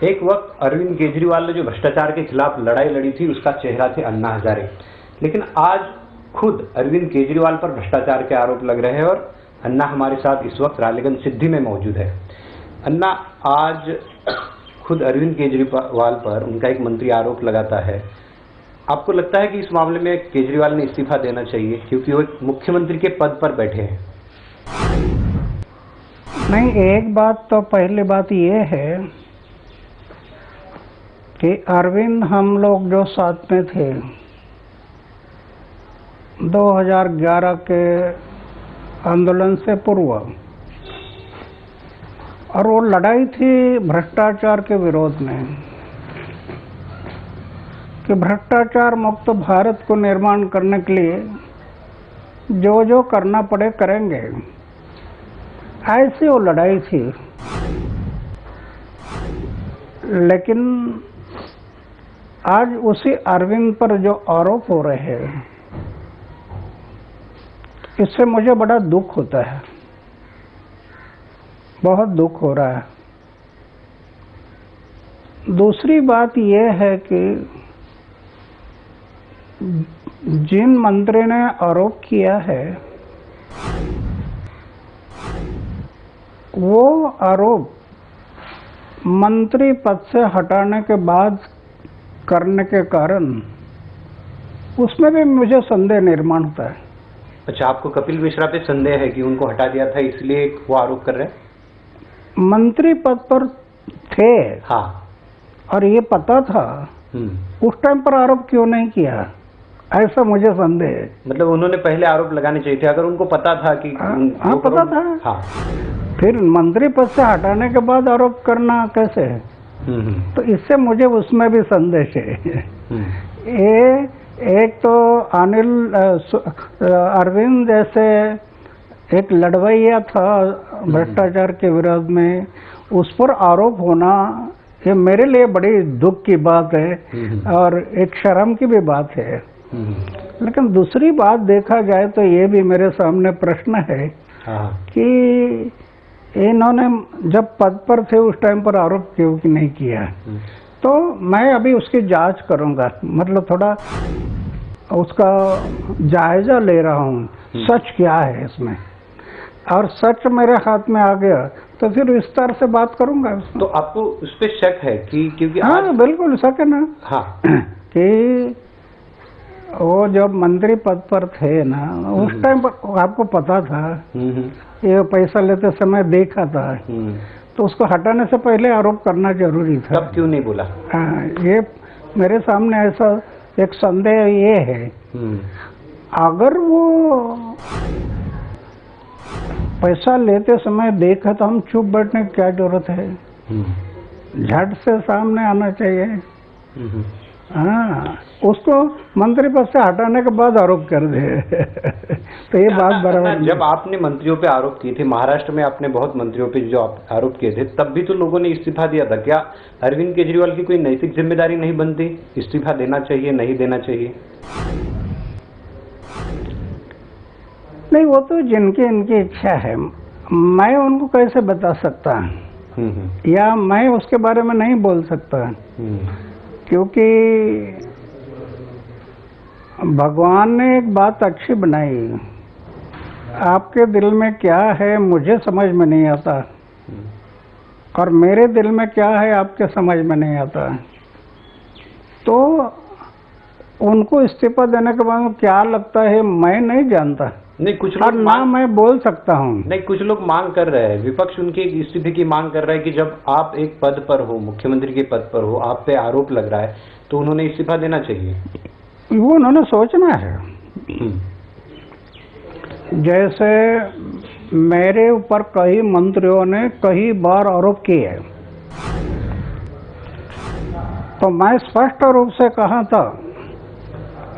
एक वक्त अरविंद केजरीवाल ने जो भ्रष्टाचार के खिलाफ लड़ाई लड़ी थी उसका चेहरा थे अन्ना हजारे, लेकिन आज खुद अरविंद केजरीवाल पर भ्रष्टाचार के आरोप लग रहे हैं और अन्ना हमारे साथ इस वक्त रालेगंज सिद्धि में मौजूद है। अन्ना, आज खुद अरविंद केजरीवाल पर उनका एक मंत्री आरोप लगाता है। आपको लगता है कि इस मामले में केजरीवाल ने इस्तीफा देना चाहिए क्योंकि वो एक मुख्यमंत्री के पद पर बैठे हैं? नहीं, एक बात तो पहली बात ये है कि अरविंद हम लोग जो साथ में थे 2011 के आंदोलन से पूर्व, और वो लड़ाई थी भ्रष्टाचार के विरोध में कि भ्रष्टाचार मुक्त भारत को निर्माण करने के लिए जो जो करना पड़े करेंगे, ऐसी वो लड़ाई थी। लेकिन आज उसी अरविंद पर जो आरोप हो रहे हैं, इससे मुझे बड़ा दुख होता है, बहुत दुख हो रहा है। दूसरी बात यह है कि जिन मंत्री ने आरोप किया है वो आरोप मंत्री पद से हटाने के बाद करने के कारण उसमें भी मुझे संदेह निर्माण होता है। अच्छा, आपको कपिल मिश्रा पे संदेह है कि उनको हटा दिया था इसलिए वो आरोप कर रहे हैं? मंत्री पद पर थे, हाँ, और ये पता था, उस टाइम पर आरोप क्यों नहीं किया, ऐसा मुझे संदेह है। मतलब उन्होंने पहले आरोप लगाने चाहिए थे अगर उनको पता था कि हाँ, पता था। हाँ, फिर मंत्री पद से हटाने के बाद आरोप करना कैसे है? तो इससे मुझे उसमें भी संदेह है। एक तो अरविंद जैसे एक लड़वैया था भ्रष्टाचार के विरोध में, उस पर आरोप होना ये मेरे लिए बड़ी दुख की बात है और एक शर्म की भी बात है। लेकिन दूसरी बात देखा जाए तो ये भी मेरे सामने प्रश्न है कि इन्होंने जब पद पर थे उस टाइम पर आरोप क्यों नहीं किया। तो मैं अभी उसकी जांच करूंगा, मतलब थोड़ा उसका जायजा ले रहा हूँ, सच क्या है इसमें, और सच मेरे हाथ में आ गया तो फिर विस्तार से बात करूंगा। तो आपको उस पर शक है कि क्योंकि हाँ, आज... बिल्कुल शक है ना। हाँ, कि वो जब मंत्री पद पर थे ना, उस टाइम पर आपको पता था, ये पैसा लेते समय देखा था, तो उसको हटाने से पहले आरोप करना जरूरी था। तब क्यों नहीं बोला? हाँ, ये मेरे सामने ऐसा एक संदेह ये है, अगर वो पैसा लेते समय देखा तो हम चुप बैठने की क्या जरूरत है, झट से सामने आना चाहिए। हाँ, उसको मंत्री पद से हटाने के बाद आरोप कर दे तो ये बात बराबर। जब आपने मंत्रियों पे आरोप किए थे, महाराष्ट्र में आपने बहुत मंत्रियों पे जो आरोप किए थे, तब भी तो लोगों ने इस्तीफा दिया था। क्या अरविंद केजरीवाल की कोई नैतिक जिम्मेदारी नहीं बनती? इस्तीफा देना चाहिए, नहीं देना चाहिए? नहीं, वो तो जिनकी इनकी इच्छा है, मैं उनको कैसे बता सकता या मैं उसके बारे में नहीं बोल सकता, क्योंकि भगवान ने एक बात अच्छी बनाई, आपके दिल में क्या है मुझे समझ में नहीं आता और मेरे दिल में क्या है आपके समझ में नहीं आता। तो उनको इस्तीफा देने के बाद क्या लगता है मैं नहीं जानता। नहीं, कुछ लोग ना मैं बोल सकता हूँ। नहीं, कुछ लोग मांग कर रहे हैं, विपक्ष उनके इस्तीफे की मांग कर रहा है कि जब आप एक पद पर हो, मुख्यमंत्री के पद पर हो, आप पे आरोप लग रहा है तो उन्होंने इस्तीफा देना चाहिए। वो उन्होंने सोचना है। जैसे मेरे ऊपर कई मंत्रियों ने कई बार आरोप किए, तो मैं स्पष्ट रूप से कहा था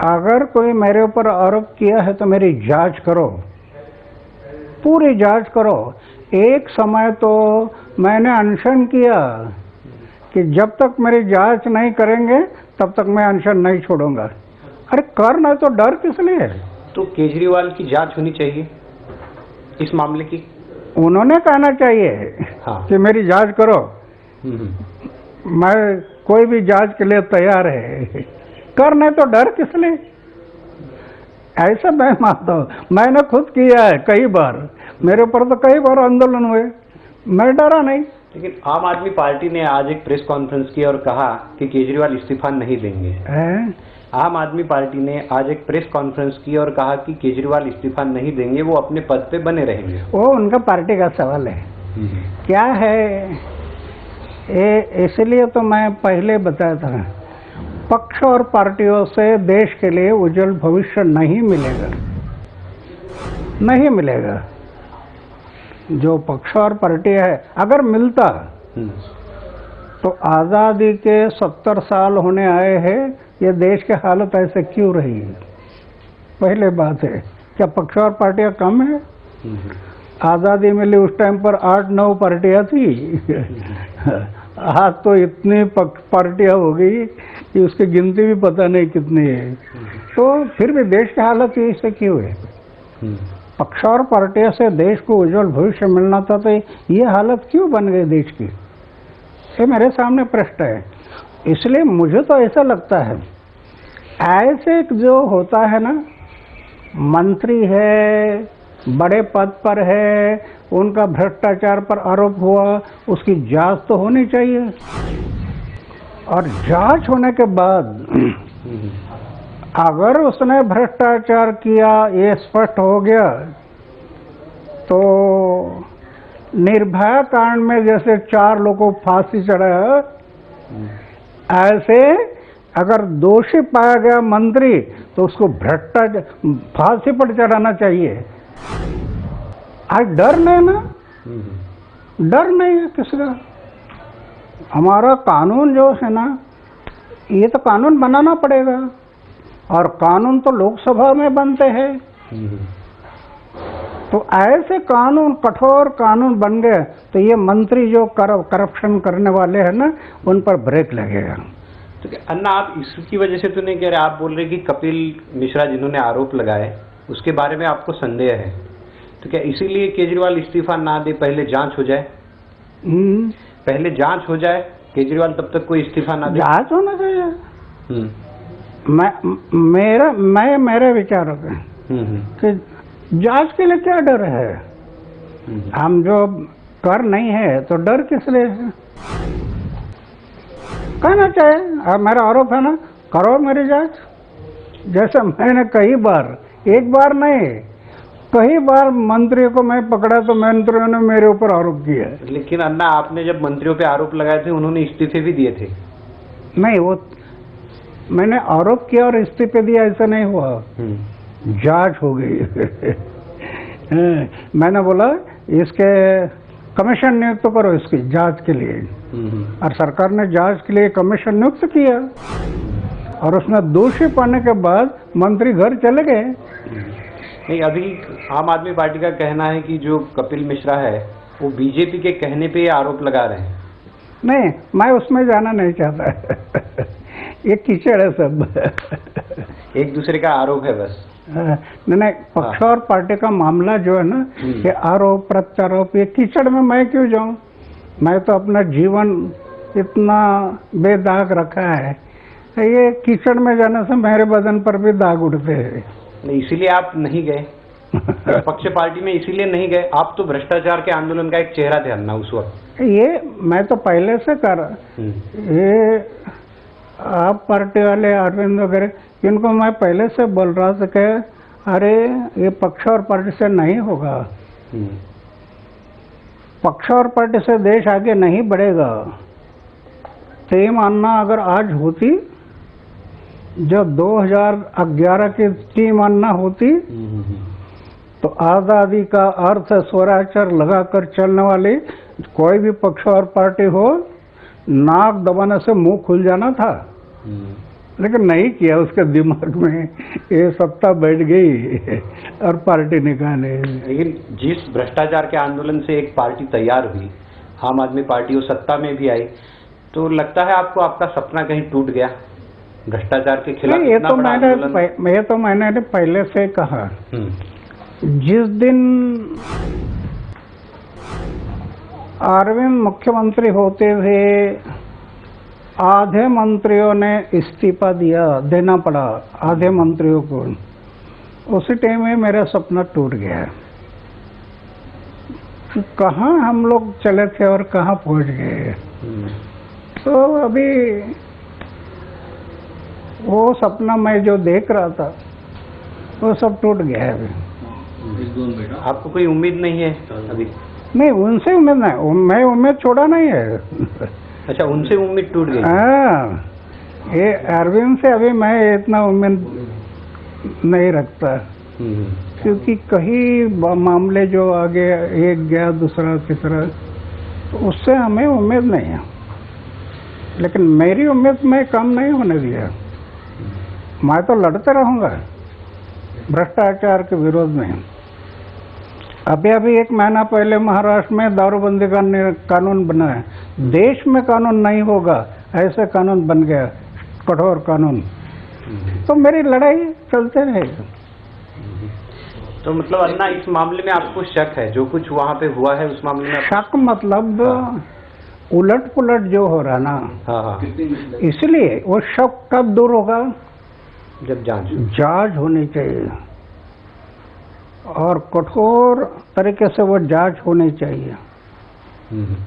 अगर कोई मेरे ऊपर आरोप किया है तो मेरी जांच करो, पूरी जांच करो। एक समय तो मैंने अनशन किया कि जब तक मेरी जांच नहीं करेंगे तब तक मैं अनशन नहीं छोड़ूंगा। अरे करना तो डर किस लिए? तो केजरीवाल की जांच होनी चाहिए इस मामले की। उन्होंने कहना चाहिए कि मेरी जांच करो। मैं कोई भी जांच के लिए तैयार है, करने तो डर किस लिए, ऐसा मैं मानता हूँ। मैंने खुद किया है कई बार, मेरे ऊपर तो कई बार आंदोलन हुए, मैं डरा नहीं। लेकिन आम आदमी पार्टी ने आज एक प्रेस कॉन्फ्रेंस की और कहा कि केजरीवाल इस्तीफा नहीं देंगे। आम आदमी पार्टी ने आज एक प्रेस कॉन्फ्रेंस की और कहा कि केजरीवाल इस्तीफा नहीं देंगे, वो अपने पद पे बने रहेंगे। वो उनका पार्टी का सवाल है। क्या है इसलिए तो मैं पहले बताया था, पक्ष और पार्टियों से देश के लिए उज्जवल भविष्य नहीं मिलेगा, नहीं मिलेगा। जो पक्ष और पार्टी है, अगर मिलता तो आज़ादी के 70 साल होने आए हैं, ये देश की हालत ऐसे क्यों रही? पहले बात है, क्या पक्ष और पार्टियां कम है? आज़ादी मिली उस टाइम पर 8-9 पार्टियां थी। आज तो इतनी पार्टियां हो गई कि उसकी गिनती भी पता नहीं कितनी है। तो फिर भी देश की हालत ऐसे क्यों है? पक्ष और पार्टियों से देश को उज्जवल भविष्य मिलना था, तो ये हालत क्यों बन गई देश की? ये मेरे सामने प्रश्न है। इसलिए मुझे तो ऐसा लगता है, ऐसे जो होता है ना, मंत्री है, बड़े पद पर है, उनका भ्रष्टाचार पर आरोप हुआ, उसकी जांच तो होनी चाहिए। और जांच होने के बाद अगर उसने भ्रष्टाचार किया, ये स्पष्ट हो गया, तो निर्भया कांड में जैसे 4 लोगों को फांसी चढ़ाया, ऐसे अगर दोषी पाया गया मंत्री, तो उसको भ्रष्टाचार फांसी पर चढ़ाना चाहिए। आज डर नहीं ना, डर नहीं है किसी का। हमारा कानून जो है ना, ये तो कानून बनाना पड़ेगा, और कानून तो लोकसभा में बनते हैं। तो ऐसे कानून, कठोर कानून बन गए, तो ये मंत्री जो करप्शन करने वाले हैं ना, उन पर ब्रेक लगेगा। तो क्या अन्ना, आप इसकी वजह से तो नहीं कह रहे, आप बोल रहे कि कपिल मिश्रा जिन्होंने आरोप लगाए उसके बारे में आपको संदेह है, तो क्या इसीलिए केजरीवाल इस्तीफा ना दे, पहले जांच हो जाए? पहले जांच हो जाए, केजरीवाल तब तक कोई इस्तीफा ना दे? जांच होना चाहिए। मेरे विचार कि जांच के लिए क्या डर है? हम जो कर नहीं है तो डर किस लिए है? कहना चाहिए, मेरा आरोप है ना, करो मेरी जांच। जैसे मैंने कई बार, एक बार नहीं, कई बार मंत्रियों को मैं पकड़ा तो मंत्रियों ने मेरे ऊपर आरोप किया। लेकिन अन्ना, आपने जब मंत्रियों पे आरोप लगाए थे, उन्होंने इस्तीफे भी दिए थे। नहीं, वो मैंने आरोप किया और इस्तीफे दिया, ऐसा नहीं हुआ। जांच हो गई। मैंने बोला इसके कमीशन नियुक्त करो इसकी जांच के लिए, और सरकार ने जांच के लिए कमीशन नियुक्त किया, और उसमें दोषी पाने के बाद मंत्री घर चले गए। नहीं, अभी आम आदमी पार्टी का कहना है कि जो कपिल मिश्रा है वो बीजेपी के कहने पे ये आरोप लगा रहे हैं। नहीं, मैं उसमें जाना नहीं चाहता। ये कीचड़ है सब। एक दूसरे का आरोप है बस। नहीं, पक्ष और पार्टी का मामला जो है ना, ये आरोप प्रत्यारोप, ये कीचड़ में मैं क्यों जाऊं? मैं तो अपना जीवन इतना बेदाग रखा है, ये कीचड़ में जाने से मेरे बदन पर भी दाग उठते हैं। इसीलिए आप नहीं गए पक्ष पार्टी में, इसीलिए नहीं गए। आप तो भ्रष्टाचार के आंदोलन का एक चेहरा थे अन्ना उस वक्त। ये मैं तो पहले से कर, ये आप पार्टी वाले अरविंद वगैरह, इनको मैं पहले से बोल रहा था कि अरे ये पक्ष और पार्टी से नहीं होगा, पक्ष और पार्टी से देश आगे नहीं बढ़ेगा। टीम अन्ना अगर आज होती, जो 2011 की टीम अन्ना होती, तो आज़ादी का अर्थ स्वराचार लगाकर चलने वाली कोई भी पक्ष और पार्टी हो, नाक दबाने से मुंह खुल जाना था। लेकिन नहीं किया, उसके दिमाग में ये सत्ता बैठ गई और पार्टी निकाले। लेकिन जिस भ्रष्टाचार के आंदोलन से एक पार्टी तैयार हुई, आम आदमी पार्टी, वो सत्ता में भी आई, तो लगता है आपको आपका सपना कहीं टूट गया भ्रष्टाचार के खिलाफ? ये तो मैंने पहले से कहा, जिस दिन अरविंद मुख्यमंत्री होते थे आधे मंत्रियों ने इस्तीफा देना पड़ा, आधे मंत्रियों को। उसी टाइम में मेरा सपना टूट गया। कहाँ हम लोग चले थे और कहाँ पहुँच गए। तो अभी वो सपना मैं जो देख रहा था वो सब टूट गया है अभी। आपको कोई उम्मीद नहीं है अभी? नहीं, उनसे उम्मीद नहीं, मैं उम्मीद छोड़ा नहीं है। अच्छा, उनसे उम्मीद टूट गई? हाँ, ये अरविंद से अभी मैं इतना उम्मीद नहीं रखता, क्योंकि कई मामले जो आगे एक गया दूसरा तीसरा, तो उससे हमें उम्मीद नहीं है। लेकिन मेरी उम्मीद मैं कम नहीं होने दिया। मैं तो लड़ते रहूंगा भ्रष्टाचार के विरोध में। अभी एक महीना पहले महाराष्ट्र में दारूबंदी का कानून बना है। देश में कानून नहीं होगा ऐसे कानून बन गया, कठोर कानून। तो मेरी लड़ाई चलते रहेगी। तो मतलब अन्ना, इस मामले में आपको शक है? जो कुछ वहाँ पे हुआ है उस मामले में शक मतलब उलट पुलट जो हो रहा ना, हाँ, इसलिए वो शक कब दूर होगा? जब जांच होनी चाहिए और कठोर तरीके से वो जांच होनी चाहिए।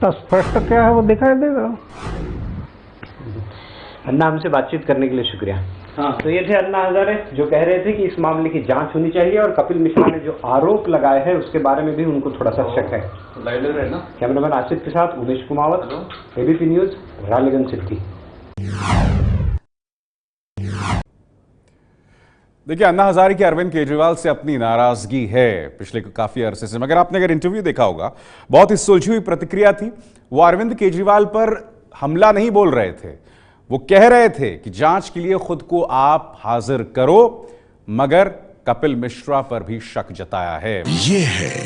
तो स्पष्ट क्या है वो दिखाई देगा। अन्ना, हमसे बातचीत करने के लिए शुक्रिया। हाँ, तो ये थे अन्ना हजारे जो कह रहे थे कि इस मामले की जांच होनी चाहिए, और कपिल मिश्रा ने जो आरोप लगाए हैं उसके बारे में भी उनको थोड़ा सा शक है। कैमरामैन आसिफ के साथ उमेश कुमावत, एबीपी न्यूज, रालीगंज सिटी। देखिए, अन्ना हजारे की अरविंद केजरीवाल से अपनी नाराजगी है पिछले काफी अरसे से, मगर आपने अगर इंटरव्यू देखा होगा, बहुत ही सुलझी हुई प्रतिक्रिया थी। वो अरविंद केजरीवाल पर हमला नहीं बोल रहे थे, वो कह रहे थे कि जांच के लिए खुद को आप हाजिर करो, मगर कपिल मिश्रा पर भी शक जताया है। ये है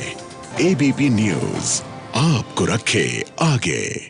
एबीपी न्यूज, आपको रखे आगे।